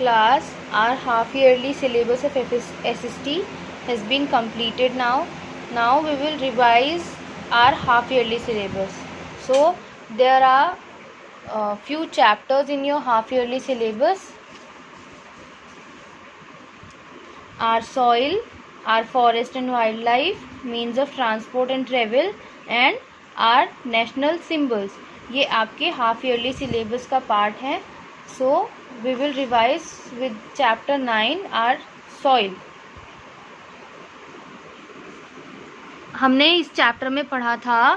class, our half yearly syllabus of SST has been completed now. Now we will revise our half yearly syllabus. So there are few chapters in your half yearly syllabus. Our soil, our forest and wildlife, means of transport and travel, and our national symbols. ये आपके half yearly syllabus का part है. So we will revise with chapter 9 our soil. हमने इस chapter में पढ़ा था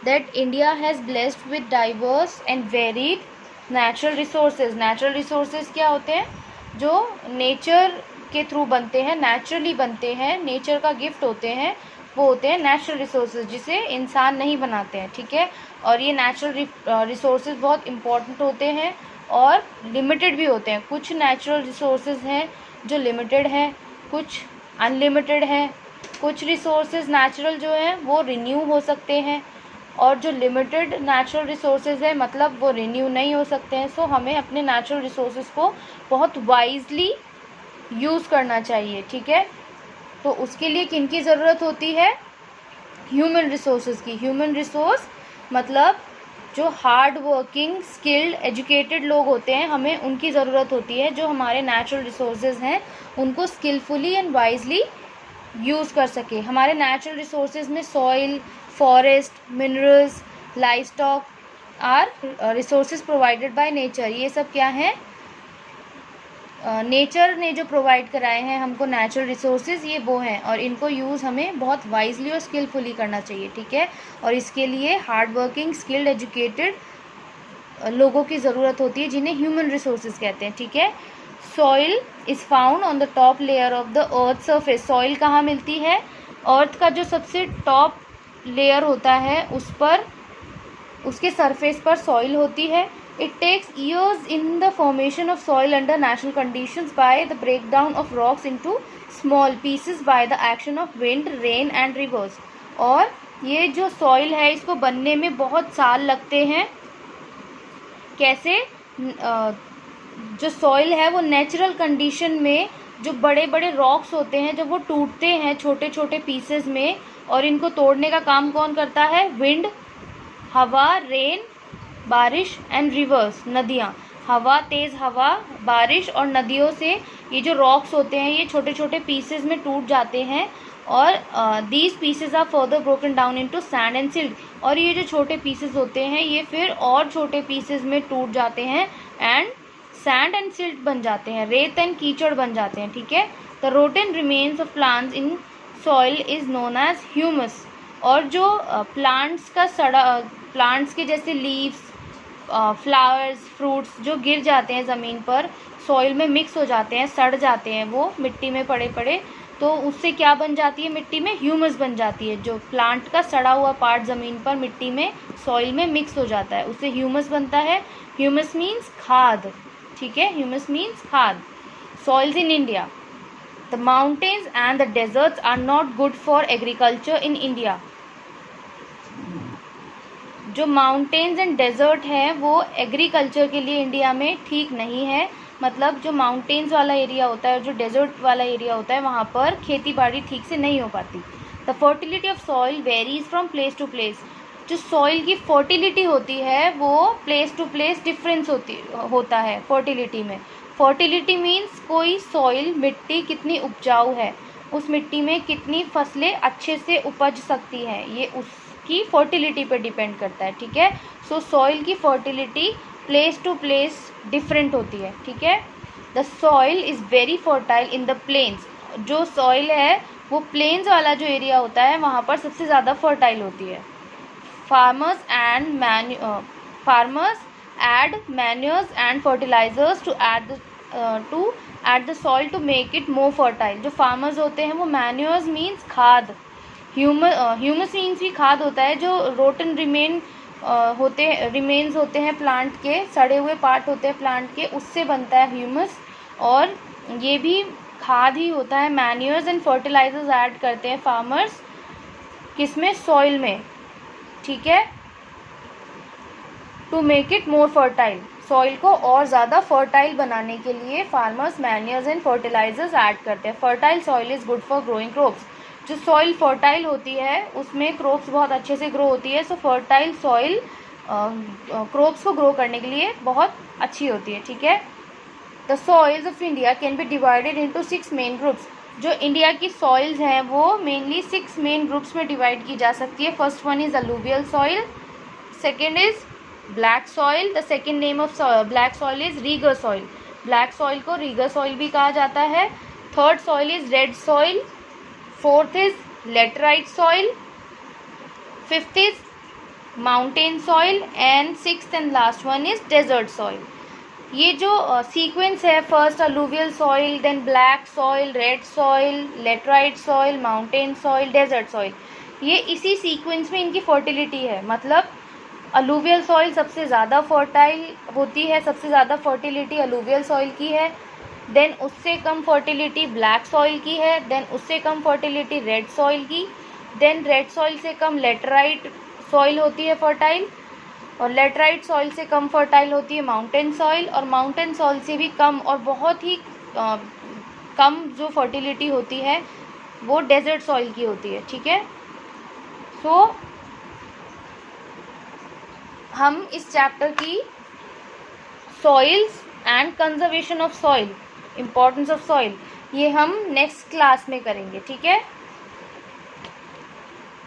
that India has blessed with diverse and varied natural resources. Natural resources क्या होते हैं? जो नेचर के थ्रू बनते हैं, नेचुरली बनते हैं, नेचर का गिफ्ट होते हैं, वो होते हैं नेचुरल रिसोर्सेज, जिसे इंसान नहीं बनाते हैं. ठीक है. और ये नेचुरल रिसोर्सेज बहुत इम्पॉर्टेंट होते हैं और लिमिटेड भी होते हैं. कुछ नेचुरल रिसोर्सेज हैं जो लिमिटेड हैं, कुछ अनलिमिटेड हैं. कुछ रिसोर्सेज नेचुरल जो हैं वो रिन्यू हो सकते हैं, और जो लिमिटेड नेचुरल रिसोर्सेज है मतलब वो रिन्यू नहीं हो सकते हैं. सो हमें अपने नेचुरल रिसोर्सेज को बहुत वाइजली यूज़ करना चाहिए. ठीक है. तो उसके लिए किन की ज़रूरत होती है? ह्यूमन रिसोर्सेज की. ह्यूमन रिसोर्स मतलब जो हार्ड वर्किंग स्किल्ड एजुकेटेड लोग होते हैं, हमें उनकी ज़रूरत होती है जो हमारे नेचुरल रिसोर्सेज हैं उनको स्किलफुली एंड वाइजली यूज़ कर सके. हमारे नेचुरल रिसोर्सेज में soil, forest, minerals, livestock are resources provided by nature. ये सब क्या हैं? नेचर ने जो प्रोवाइड कराए हैं हमको नेचुरल रिसोर्सेज, ये वो हैं, और इनको यूज़ हमें बहुत वाइजली और स्किलफुली करना चाहिए. ठीक है. और इसके लिए हार्ड वर्किंग स्किल्ड एजुकेटेड लोगों की ज़रूरत होती है जिन्हें ह्यूमन रिसोर्सेज कहते हैं. ठीक है. Soil is found on the top layer of the earth surface. Soil कहाँ मिलती है? अर्थ का जो सबसे टॉप लेयर होता है उस पर, उसके सरफेस पर सॉइल होती है. It takes years in the formation of soil under natural conditions by the breakdown of rocks into small pieces by the action of wind, rain and rivers. और ये जो सॉइल है इसको बनने में बहुत साल लगते हैं. कैसे? जो सॉइल है वो नेचुरल कंडीशन में जो बड़े बड़े रॉक्स होते हैं जब वो टूटते हैं छोटे छोटे पीसेस में, और इनको तोड़ने का काम कौन करता है? विंड, हवा, रेन, बारिश एंड रिवर्स, नदियाँ. हवा, तेज़ हवा, बारिश और नदियों से ये जो रॉक्स होते हैं ये छोटे छोटे पीसेस में टूट जाते हैं, और these pieces are further broken down into sand and silt. और ये जो छोटे पीसेस होते हैं ये फिर और छोटे पीसेस में टूट जाते हैं एंड सैंड एंड सिल्ट बन जाते हैं, रेत एंड कीचड़ बन जाते हैं. ठीक है. The rotten remains of plants in soil is known as humus. और जो प्लांट्स का प्लांट्स के जैसे लीव्स, फ्लावर्स, फ्रूट्स जो गिर जाते हैं ज़मीन पर, सॉइल में मिक्स हो जाते हैं, सड़ जाते हैं वो मिट्टी में पड़े पड़े, तो उससे क्या बन जाती है? मिट्टी में ह्यूमस बन जाती है. जो प्लांट का सड़ा हुआ पार्ट ज़मीन पर मिट्टी में, सॉइल में मिक्स हो जाता है, उससे ह्यूमस बनता है. ह्यूमस मीन्स खाद. ठीक है. ह्यूमस मीन्स खाद. Soils in India. The mountains and the deserts are not good for agriculture in India. जो माउंटेन्स एंड डेजर्ट है वो एग्रीकल्चर के लिए इंडिया में ठीक नहीं है. मतलब जो माउंटेन्स वाला एरिया होता है और जो डेजर्ट वाला एरिया होता है वहाँ पर खेती बाड़ी ठीक से नहीं हो पाती. The fertility of soil varies from place to place. जो सॉइल की फर्टिलिटी होती है वो प्लेस टू प्लेस डिफरेंस होता है फर्टिलिटी में. फर्टिलिटी मीन्स कोई सॉइल, मिट्टी कितनी उपजाऊ है, उस मिट्टी में कितनी फसलें अच्छे से उपज सकती हैं, ये उसकी फर्टिलिटी पे डिपेंड करता है. ठीक है. सो सॉइल की fertility place to place different होती है. ठीक है. The soil is very fertile in the plains. जो सॉइल है वो प्लेन्स वाला जो एरिया होता है वहाँ पर सबसे ज़्यादा फर्टाइल होती है. Farmers add manures and fertilizers to add the soil to make it more fertile. जो फार्मर्स होते हैं वो मैन्योर्स मीन्स खाद, ह्यूमस मीन्स भी खाद होता है. जो रोटन रिमेन्स होते हैं प्लांट के, सड़े हुए पार्ट होते हैं प्लांट के, उससे बनता है ह्यूमस, और ये भी खाद ही होता है. मैन्योर्स एंड फर्टिलाइजर्स ऐड करते हैं फार्मर्स, किसमें? सॉइल में. ठीक है. To make it more fertile. Soil को और ज़्यादा फर्टाइल बनाने के लिए farmers manures and fertilizers add करते हैं। Fertile soil is good for growing crops. जो सॉइल फर्टाइल होती है उसमें क्रॉप्स बहुत अच्छे से ग्रो होती है। सो फर्टाइल सॉइल क्रॉप्स को ग्रो करने के लिए बहुत अच्छी होती है, ठीक है। The soils of India can be divided into 6 main groups. जो इंडिया की सॉइल्स हैं वो मेनली 6 मेन ग्रुप्स में डिवाइड की जा सकती है। First one is alluvial soil, second is black soil, the second name of black soil is rigger soil. Black soil को रीगर सॉइल भी कहा जाता है। Third soil is red soil, fourth is laterite soil, fifth is mountain soil and sixth and last one is desert soil. ये जो sequence है, first alluvial soil, then black soil, red soil, laterite soil, mountain soil, desert soil, ये इसी sequence में इनकी fertility है। मतलब alluvial soil सबसे ज़्यादा फर्टाइल होती है, सबसे ज़्यादा फर्टिलिटी अलूवियल सॉइल की है, देन उससे कम फर्टिलिटी ब्लैक सॉइल की है, देन उससे कम फर्टिलिटी रेड सॉइल की, देन रेड सॉइल से कम लेटराइट सॉइल होती है फर्टाइल, और लेटराइट सॉइल से कम फर्टाइल होती है माउंटेन सॉइल, और माउंटेन सॉइल से भी कम और बहुत ही कम जो फर्टिलिटी होती है वो डेजर्ट सॉइल की होती है, ठीक है। सो हम इस चैप्टर की soils and conservation of soil, importance of soil, ये हम नेक्स्ट क्लास में करेंगे, ठीक है।